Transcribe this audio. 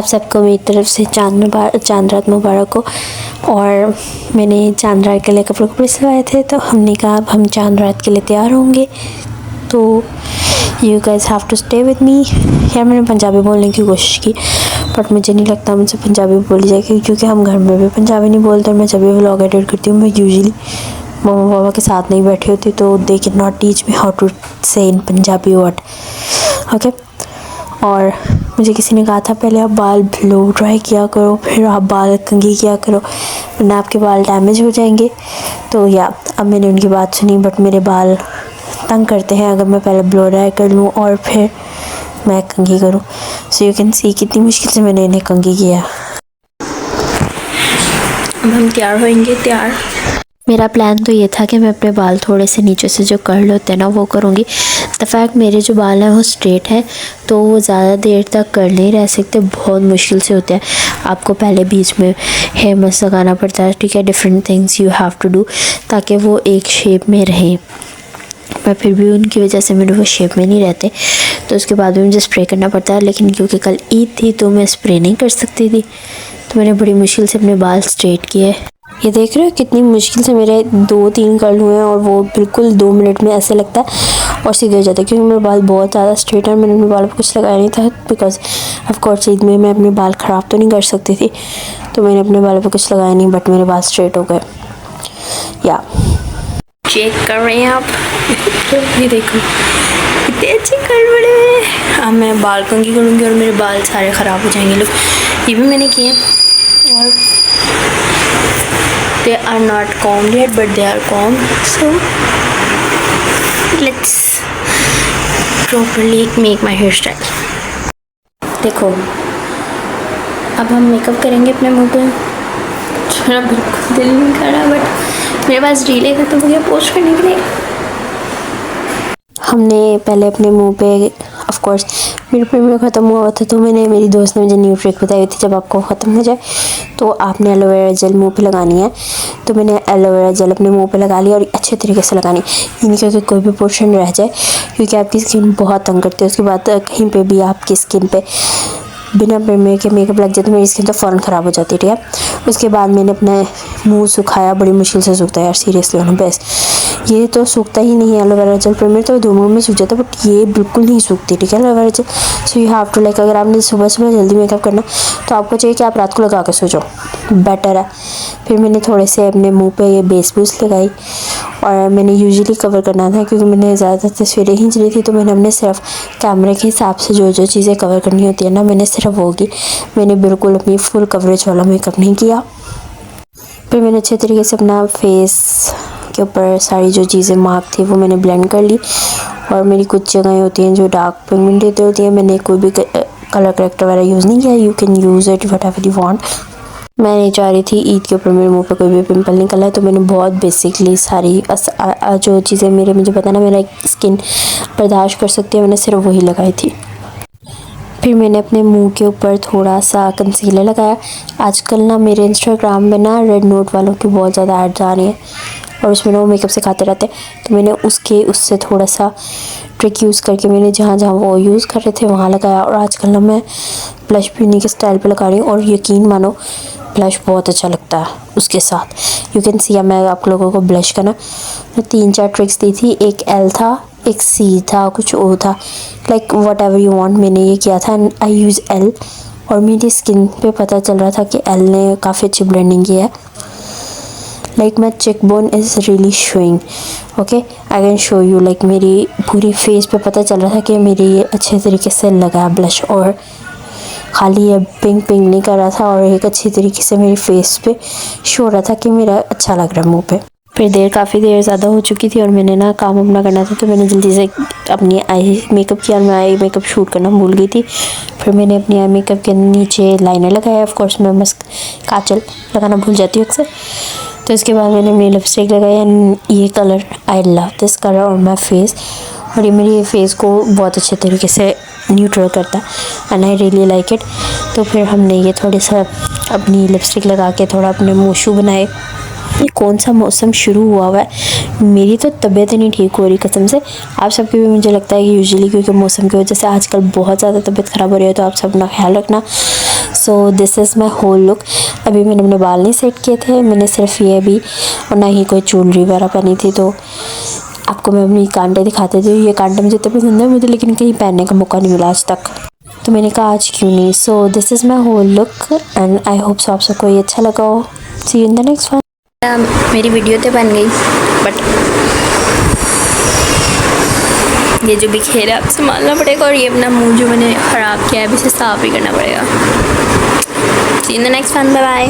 आप सबको मेरी तरफ से चांद रात मुबारक हो। और मैंने चांद रात के लिए कपड़े सिलवाए थे, तो हमने कहा अब हम चांद रात के लिए तैयार होंगे, तो you guys have to stay with me. यार मैंने पंजाबी बोलने की कोशिश की, बट मुझे नहीं लगता मुझसे पंजाबी बोली जाएगी, क्योंकि हम घर में भी पंजाबी नहीं बोलते। और मैं जब भी व्लॉग एडिट करती हूँ, मैं यूजुअली मम्मा पापा के साथ नहीं बैठी होती, तो they can not teach me how to say in Punjabi word, okay. और मुझे किसी ने कहा था पहले आप बाल ब्लो ड्राई किया करो, फिर आप बाल कंघी किया करो, वरना आपके बाल डैमेज हो जाएंगे। तो या अब मैंने उनकी बात सुनी, बट मेरे बाल तंग करते हैं अगर मैं पहले ब्लो ड्राई कर लूँ और फिर मैं कंघी करूँ। सो यू कैन सी कितनी मुश्किल से मैंने इन्हें कंघी किया। अब हम तैयार होएंगे। मेरा प्लान तो ये था कि मैं अपने बाल थोड़े से नीचे से जो कर्ल होते हैं ना वो करूँगी। द फैक्ट मेरे जो बाल हैं वो स्ट्रेट हैं, तो वो ज़्यादा देर तक कर्ल नहीं रह सकते, बहुत मुश्किल से होते हैं। आपको पहले बीच में हेयर मस्क लगाना पड़ता है, ठीक है, different things you have to do ताकि वो एक शेप में रहें। पर फिर भी उनकी वजह से मेरे वो शेप में नहीं रहते, तो उसके बाद भी मुझे स्प्रे करना पड़ता है। लेकिन क्योंकि कल ईद थी तो मैं स्प्रे नहीं कर सकती थी, तो मैंने बड़ी मुश्किल से अपने बाल स्ट्रेट किए। ये देख रहे हो कितनी मुश्किल से मेरे 2-3 कर्ल हुए हैं, और वो बिल्कुल 2 मिनट में ऐसे लगता है और सीधे हो जाता है, क्योंकि मेरे बाल बहुत ज़्यादा स्ट्रेट है। मैंने अपने बाल पर कुछ लगाया नहीं था, बिकॉज ऑफ कोर्स ईद में मैं अपने बाल ख़राब तो नहीं कर सकती थी, तो मैंने अपने बालों पर कुछ लगाया नहीं, बट मेरे बाल स्ट्रेट हो गए। या चेक कर रहे हैं आप ये देखो कितने अच्छे कर्ल बड़े हैं। अब मैं बाल कंघी करूँगी और मेरे बाल सारे ख़राब हो जाएंगे। लोग ये भी मैंने किए, और they are not combed yet but they are combed, so let's properly make my hairstyle। देखो अब हम मेकअप करेंगे अपने मुंह पे। मेरा बिल्कुल दिल नहीं कर रहा, बट मेरे पास रील है तो मुझे पोस्ट करने के लिए हमने पहले अपने मुंह पे ऑफ कोर्स मेरे प्रीमियर ख़त्म हुआ था, तो मेरी दोस्त ने मुझे न्यू ट्रिक बताई थी, जब आपको ख़त्म हो जाए तो आपने एलोवेरा जेल मुंह पे लगानी है। तो मैंने एलोवेरा जेल अपने मुंह पे लगा लिया, और अच्छे तरीके से लगानी, ये नहीं क्योंकि कोई भी पोर्शन रह जाए, क्योंकि आपकी स्किन बहुत तंग करती है। उसके बाद कहीं पे भी आपकी स्किन पे बिना प्रीमियर के मेकअप लग जाए तो मेरी स्किन तो फ़ौरन ख़राब हो जाती है, ठीक है। उसके बाद मैंने अपना मुँह सुखाया, बड़ी मुश्किल से सूखता है यार, सीरियसली होना बेस्ट। ये तो सूखता ही नहीं है एलोवेरा जेल, प्रीमियर तो 2 मिनट में सूख जाता है, बट ये बिल्कुल नहीं सूखती, ठीक है aloe vera gel. So you have to like, अगर आपने सुबह जल्दी मेकअप करना तो आपको चाहिए कि आप रात को लगा के सो जाओ, बेटर है। फिर मैंने थोड़े से अपने मुँह पे ये बेस बूस्ट लगाई, और मैंने यूजुअली कवर करना था क्योंकि मैंने ज़्यादातर तस्वीरें खींच रही थी, तो मैंने अपने सिर्फ कैमरे के हिसाब से जो चीज़ें कवर करनी होती है ना, मैंने सिर्फ वो की। मैंने बिल्कुल अपनी फुल कवरेज वाला मेकअप नहीं किया। फिर मैंने अच्छे तरीके से अपना फेस के ऊपर सारी जो चीज़ें मार्क थी वो मैंने ब्लेंड कर ली, और मेरी कुछ जगहें होती हैं जो डार्क पिगमेंटेड होती है, मैंने कोई भी कलर करेक्टर वगैरह यूज़ नहीं किया। You can use it what ever you want. मैं नहीं चाह रही थी ईद के ऊपर मेरे मुंह पे कोई भी पिंपल निकला है, तो मैंने बहुत बेसिकली सारी जो चीज़ें मुझे पता ना मेरा स्किन बर्दाश्त कर सकती है, मैंने सिर्फ वही लगाई थी। फिर मैंने अपने मुंह के ऊपर थोड़ा सा कंसीलर लगाया। आजकल ना मेरे इंस्टाग्राम में ना रेड नोट वालों की बहुत ज़्यादा ऐड्स आ रही हैं, और उसमें ना वो मेकअप सिखाते रहते हैं, तो मैंने उससे थोड़ा सा ट्रिक यूज़ करके मैंने जहाँ वो यूज़ कर रहे थे वहाँ लगाया। और आजकल ना मैं ब्लश भी उन्हीं के स्टाइल पे लगा रही हूँ, और यकीन मानो ब्लश बहुत अच्छा लगता है उसके साथ। यू कैन सी, मैं आप लोगों को ब्लश का ना 3-4 ट्रिक्स दी थी। एक एल था, एक सी था, कुछ ओ था, like what ever you want. मैंने ये किया था, आई यूज़ एल, और मेरी स्किन पे पता चल रहा था कि एल ने काफ़ी अच्छी ब्लेंडिंग की है। Like my cheek bone is really showing, okay, I can show you. Like मेरी पूरी फेस पे पता चल रहा था कि मेरी ये अच्छे तरीके से लगा ब्लश, और खाली ये पिंक नहीं कर रहा था, और एक अच्छी तरीके से मेरी फेस पे शो रहा था कि मेरा अच्छा लग रहा है मुँह पे। फिर काफ़ी देर ज़्यादा हो चुकी थी, और मैंने ना काम अपना करना था, तो मैंने जल्दी से अपनी आई मेकअप किया, और मैं आई मेकअप शूट करना भूल गई थी। फिर मैंने अपनी आई मेकअप के नीचे लाइनर लगाया। ऑफ कोर्स मैं मस्क काजल लगाना भूल जाती हूँ अक्सर। तो इसके बाद मैंने अपनी लिपस्टिक लगाई, एंड ये colour, I love this colour on my face, और ये मेरी फेस को बहुत अच्छे तरीके से न्यूट्रल करता है, and I really like it. तो फिर हमने ये थोड़ी सा अपनी लिपस्टिक लगा के थोड़ा अपने मूछू बनाए। ये कौन सा मौसम शुरू हुआ है, मेरी तो तबीयत ही नहीं ठीक हो रही कसम से। आप सबकी भी मुझे लगता है कि यूजुअली क्योंकि मौसम की वजह से आजकल बहुत ज़्यादा तबीयत ख़राब हो रही है, तो आप सब अपना ख्याल रखना। So this is my whole look. अभी मैंने अपने बाल नहीं सेट किए थे, मैंने सिर्फ ये अभी और ना ही कोई ज्वेलरी वगैरह पहनी थी। तो आपको मैं अपनी कांटे दिखाते थे। ये कांटे मुझे इतने पसंद है मुझे, लेकिन कहीं पहनने का मौका नहीं मिला आज तक, तो मैंने कहा आज क्यों नहीं। So this is my whole look and I hope so आप सबको ये अच्छा लगा हो। See you in the next one. मेरी वीडियो तो बन गई, बट ये जो बिखेरा अब संभालना पड़ेगा, और ये अपना मुंह जो मैंने ख़राब किया है अभी इसे साफ़ भी करना पड़ेगा। See in the next one, bye bye.